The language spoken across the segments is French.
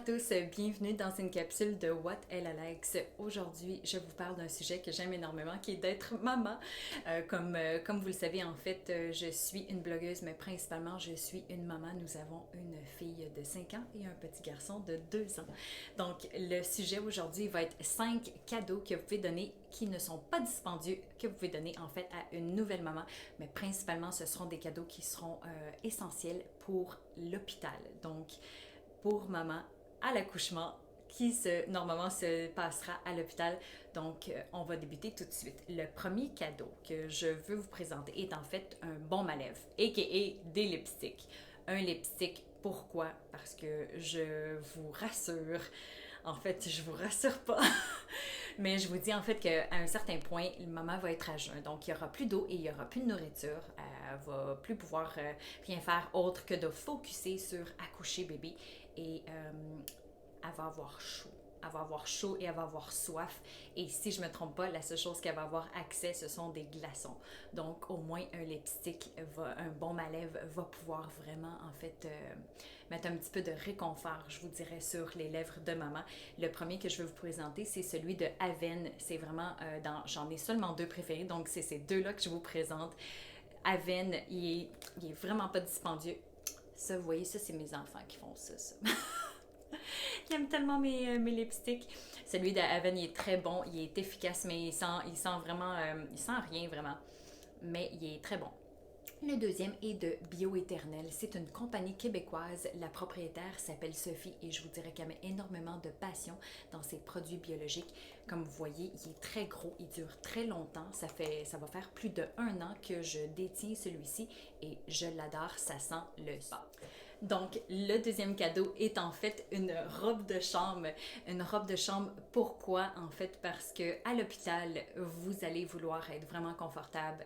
tous, bienvenue dans une capsule de What Ella Likes. Aujourd'hui, je vous parle d'un sujet que j'aime énormément, qui est d'être maman. Comme vous le savez, en fait, je suis une blogueuse, mais principalement, je suis une maman. Nous avons une fille de 5 ans et un petit garçon de 2 ans. Donc, le sujet aujourd'hui va être 5 cadeaux que vous pouvez donner qui ne sont pas dispendieux, que vous pouvez donner en fait à une nouvelle maman, mais principalement, ce seront des cadeaux qui seront essentiels pour l'hôpital. Donc, pour maman à l'accouchement normalement se passera à l'hôpital. Donc, on va débuter tout de suite. Le premier cadeau que je veux vous présenter est en fait un baume à lèvres, a.k.a. des lipsticks. Un lipstick, pourquoi? Parce que je vous rassure, en fait, je vous rassure pas, mais je vous dis en fait qu'à un certain point, maman va être à jeun. Donc, il n'y aura plus d'eau et il n'y aura plus de nourriture. Elle va plus pouvoir rien faire autre que de focuser sur accoucher bébé. Et elle va avoir chaud. Elle va avoir chaud et elle va avoir soif. Et si je ne me trompe pas, la seule chose qu'elle va avoir accès, ce sont des glaçons. Donc, au moins, un lipstick, un baume à lèvres va pouvoir vraiment, en fait, mettre un petit peu de réconfort, je vous dirais, sur les lèvres de maman. Le premier que je vais vous présenter, c'est celui de Avène. C'est vraiment, j'en ai seulement 2 préférés, donc c'est ces 2-là que je vous présente. Avène, il est vraiment pas dispendieux. Ça, vous voyez, ça, c'est mes enfants qui font ça. Ils aiment tellement mes lipsticks. Celui d'Avène, il est très bon, il est efficace, mais il sent vraiment, il sent rien vraiment. Mais il est très bon. Le deuxième est de Bioéternel. C'est une compagnie québécoise. La propriétaire s'appelle Sophie et je vous dirais qu'elle met énormément de passion dans ses produits biologiques. Comme vous voyez, il est très gros, il dure très longtemps. Ça va faire plus de 1 an que je détiens celui-ci et je l'adore. Ça sent le spa. Donc, le deuxième cadeau est en fait une robe de chambre. Une robe de chambre, pourquoi? En fait, parce que à l'hôpital, vous allez vouloir être vraiment confortable.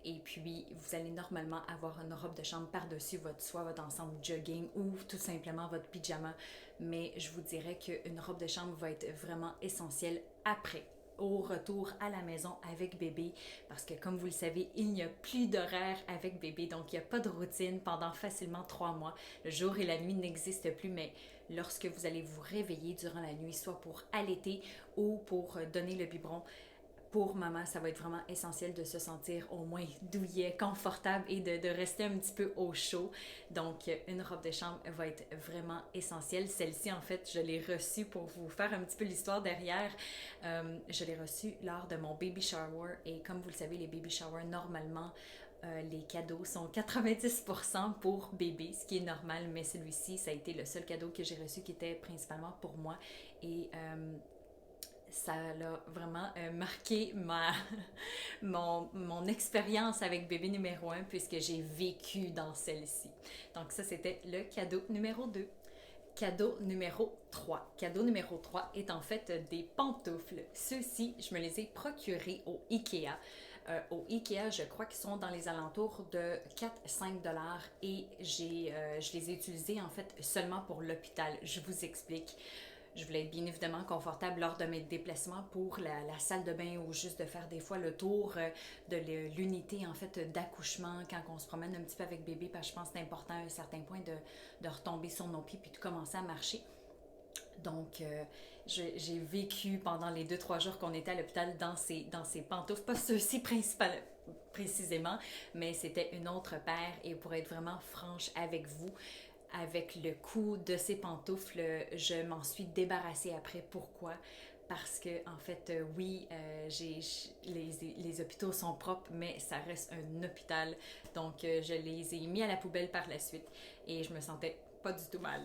Et puis, vous allez normalement avoir une robe de chambre par-dessus soit votre ensemble jogging ou tout simplement votre pyjama. Mais je vous dirais qu'une robe de chambre va être vraiment essentielle après, au retour à la maison avec bébé, parce que comme vous le savez, il n'y a plus d'horaire avec bébé, donc il n'y a pas de routine pendant facilement 3 mois. Le jour et la nuit n'existent plus, mais lorsque vous allez vous réveiller durant la nuit, soit pour allaiter ou pour donner le biberon, pour maman, ça va être vraiment essentiel de se sentir au moins douillet, confortable et de rester un petit peu au chaud. Donc, une robe de chambre va être vraiment essentielle. Celle-ci, en fait, je l'ai reçue pour vous faire un petit peu l'histoire derrière. Je l'ai reçue lors de mon baby shower et comme vous le savez, les baby showers, normalement, les cadeaux sont 90% pour bébé, ce qui est normal, mais celui-ci, ça a été le seul cadeau que j'ai reçu qui était principalement pour moi. Et ça a vraiment marqué mon expérience avec bébé numéro 1 puisque j'ai vécu dans celle-ci. Donc ça, c'était le cadeau numéro 2. Cadeau numéro 3. Cadeau numéro 3 est en fait des pantoufles. Ceux-ci, je me les ai procurés au Ikea. Au Ikea, je crois qu'ils sont dans les alentours de 4-5 dollars et je les ai utilisés en fait seulement pour l'hôpital. Je vous explique. Je voulais être bien évidemment confortable lors de mes déplacements pour la salle de bain ou juste de faire des fois le tour de l'unité en fait d'accouchement quand on se promène un petit peu avec bébé parce que je pense que c'est important à un certain point de retomber sur nos pieds puis de commencer à marcher. Donc, j'ai vécu pendant les 2-3 jours qu'on était à l'hôpital dans ces pantoufles, pas ceux-ci précisément, mais c'était une autre paire et pour être vraiment franche avec vous, avec le coût de ces pantoufles, je m'en suis débarrassée après. Pourquoi? Parce que, en fait, oui, les hôpitaux sont propres, mais ça reste un hôpital. Donc, je les ai mis à la poubelle par la suite et je me sentais pas du tout mal.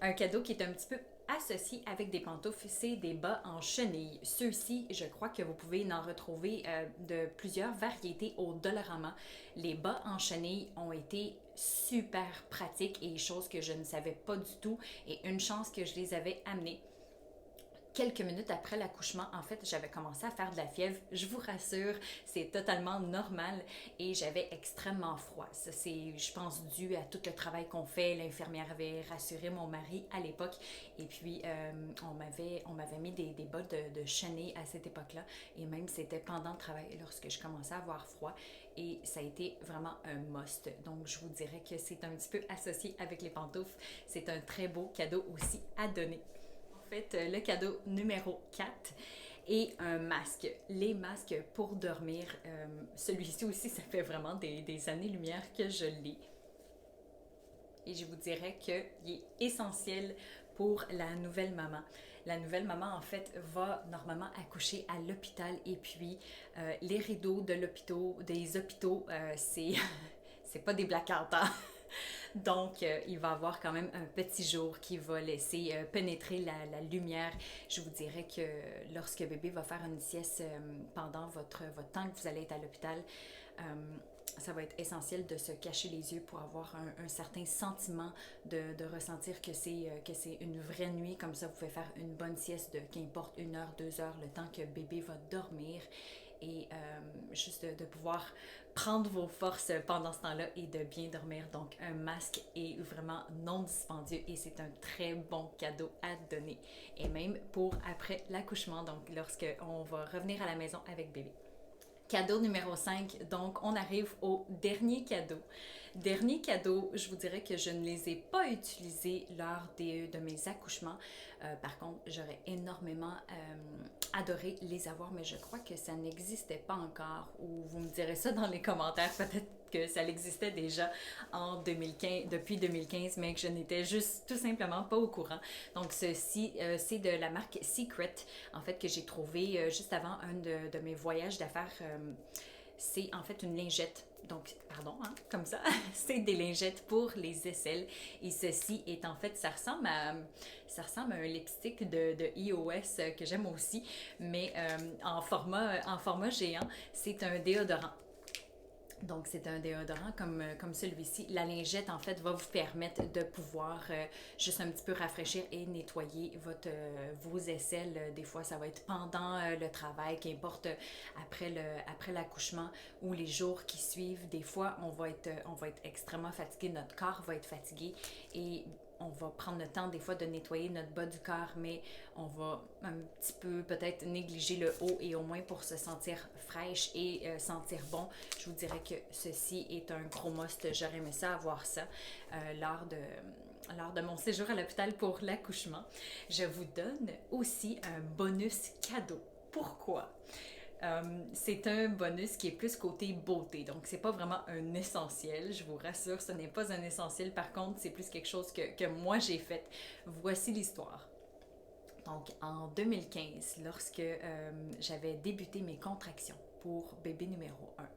Un cadeau qui est un petit peu associé avec des pantoufles, c'est des bas en chenille. Ceux-ci, je crois que vous pouvez en retrouver de plusieurs variétés au Dollarama. Les bas en chenille ont été super pratiques et chose que je ne savais pas du tout et une chance que je les avais amenés. quelques minutes après l'accouchement, en fait, j'avais commencé à faire de la fièvre. Je vous rassure, c'est totalement normal et j'avais extrêmement froid. Ça, c'est, je pense, dû à tout le travail qu'on fait. L'infirmière avait rassuré mon mari à l'époque et puis on m'avait mis des bottes de chenille à cette époque-là et même c'était pendant le travail lorsque je commençais à avoir froid et ça a été vraiment un must. Donc, je vous dirais que c'est un petit peu associé avec les pantoufles. C'est un très beau cadeau aussi à donner. En fait, le cadeau numéro 4 et un masque. Les masques pour dormir, celui-ci aussi, ça fait vraiment des années-lumière que je l'ai. Et je vous dirais qu'il est essentiel pour la nouvelle maman. La nouvelle maman, en fait, va normalement accoucher à l'hôpital et puis les rideaux de l'hôpital, des hôpitaux, c'est pas des blackouts, hein? Donc, il va y avoir quand même un petit jour qui va laisser pénétrer la lumière. Je vous dirais que lorsque bébé va faire une sieste pendant votre temps que vous allez être à l'hôpital, euh, ça va être essentiel de se cacher les yeux pour avoir un certain sentiment de ressentir que c'est une vraie nuit. Comme ça, vous pouvez faire une bonne sieste de qu'importe 1 heure, 2 heures, le temps que bébé va dormir. Et juste de pouvoir prendre vos forces pendant ce temps-là et de bien dormir. Donc, un masque est vraiment non dispendieux et c'est un très bon cadeau à donner. Et même pour après l'accouchement, donc lorsqu'on va revenir à la maison avec bébé. Cadeau numéro 5, donc on arrive au dernier cadeau. Dernier cadeau, je vous dirais que je ne les ai pas utilisés lors de mes accouchements. Par contre, j'aurais énormément adoré les avoir, mais je crois que ça n'existait pas encore. Ou vous me direz ça dans les commentaires, peut-être que ça existait déjà en 2015, depuis 2015, mais que je n'étais juste tout simplement pas au courant. Donc ceci, c'est de la marque Secret, en fait, que j'ai trouvé juste avant un de mes voyages d'affaires. C'est en fait une lingette. Donc, pardon, hein, comme ça, c'est des lingettes pour les aisselles. Et ceci est en fait, ça ressemble à un lipstick de iOS que j'aime aussi, mais en format géant. C'est un déodorant. Donc, c'est un déodorant comme celui-ci. La lingette, en fait, va vous permettre de pouvoir juste un petit peu rafraîchir et nettoyer vos aisselles. Des fois, ça va être pendant le travail, qu'importe après l'accouchement ou les jours qui suivent. Des fois, on va être extrêmement fatigué. Notre corps va être fatigué et on va prendre le temps des fois de nettoyer notre bas du corps, mais on va un petit peu peut-être négliger le haut et au moins pour se sentir fraîche et sentir bon, je vous dirais que ceci est un gros must. J'aurais aimé ça avoir ça lors de mon séjour à l'hôpital pour l'accouchement. Je vous donne aussi un bonus cadeau. Pourquoi? C'est un bonus qui est plus côté beauté, donc c'est pas vraiment un essentiel, je vous rassure, ce n'est pas un essentiel, par contre c'est plus quelque chose que moi j'ai fait. Voici l'histoire. Donc en 2015, lorsque j'avais débuté mes contractions pour bébé numéro 1,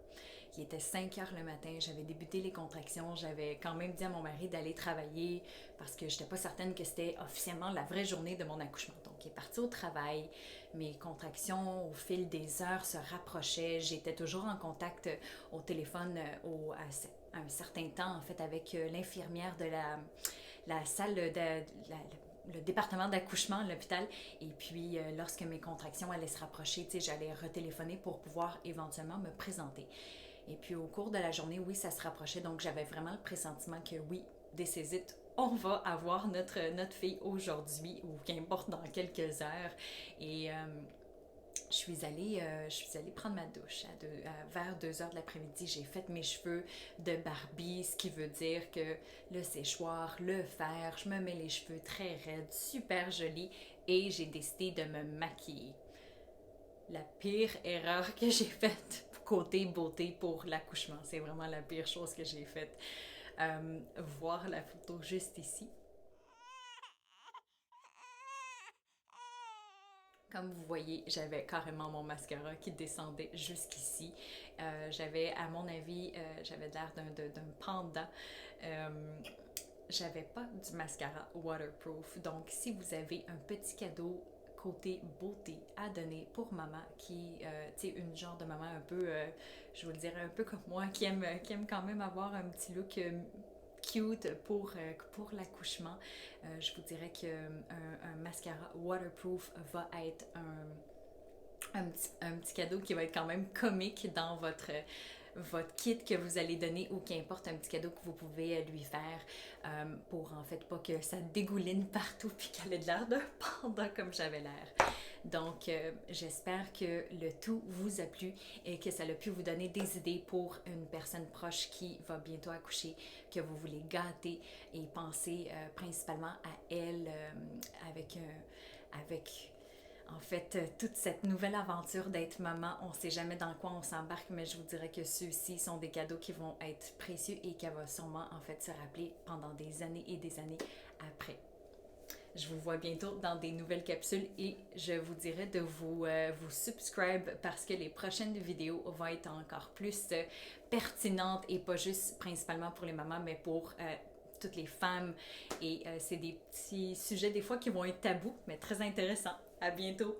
il était 5 heures le matin, j'avais débuté les contractions, j'avais quand même dit à mon mari d'aller travailler parce que je n'étais pas certaine que c'était officiellement la vraie journée de mon accouchement. Donc il est parti au travail, mes contractions au fil des heures se rapprochaient, j'étais toujours en contact au téléphone à un certain temps en fait avec l'infirmière de la salle le département d'accouchement à l'hôpital. Et puis, lorsque mes contractions allaient se rapprocher, j'allais retéléphoner pour pouvoir éventuellement me présenter. Et puis, au cours de la journée, oui, ça se rapprochait. Donc, j'avais vraiment le pressentiment que oui, this is it. On va avoir notre fille aujourd'hui ou qu'importe dans quelques heures. Et je suis allée prendre ma douche vers 2 heures de l'après-midi. J'ai fait mes cheveux de Barbie, ce qui veut dire que le séchoir, le fer, je me mets les cheveux très raides, super jolis et j'ai décidé de me maquiller. La pire erreur que j'ai faite côté beauté pour l'accouchement, c'est vraiment la pire chose que j'ai faite. Voir la photo juste ici. Comme vous voyez, j'avais carrément mon mascara qui descendait jusqu'ici. J'avais, à mon avis, j'avais l'air d'un panda. J'avais pas du mascara waterproof. Donc, si vous avez un petit cadeau côté beauté à donner pour maman qui, tu sais, une genre de maman un peu, je vous le dirais, un peu comme moi, qui aime quand même avoir un petit look cute pour l'accouchement. Je vous dirais qu'un mascara waterproof va être un petit cadeau qui va être quand même comique dans votre kit que vous allez donner ou qu'importe un petit cadeau que vous pouvez lui faire pour en fait pas que ça dégouline partout puis qu'elle ait de l'air d'un panda comme j'avais l'air. Donc j'espère que le tout vous a plu et que ça a pu vous donner des idées pour une personne proche qui va bientôt accoucher, que vous voulez gâter et penser principalement à elle avec en fait, toute cette nouvelle aventure d'être maman, on ne sait jamais dans quoi on s'embarque, mais je vous dirais que ceux-ci sont des cadeaux qui vont être précieux et qu'elle va sûrement en fait se rappeler pendant des années et des années après. Je vous vois bientôt dans des nouvelles capsules et je vous dirais de vous subscribe parce que les prochaines vidéos vont être encore plus pertinentes et pas juste principalement pour les mamans, mais pour toutes les femmes. Et c'est des petits sujets des fois qui vont être tabous, mais très intéressants. À bientôt!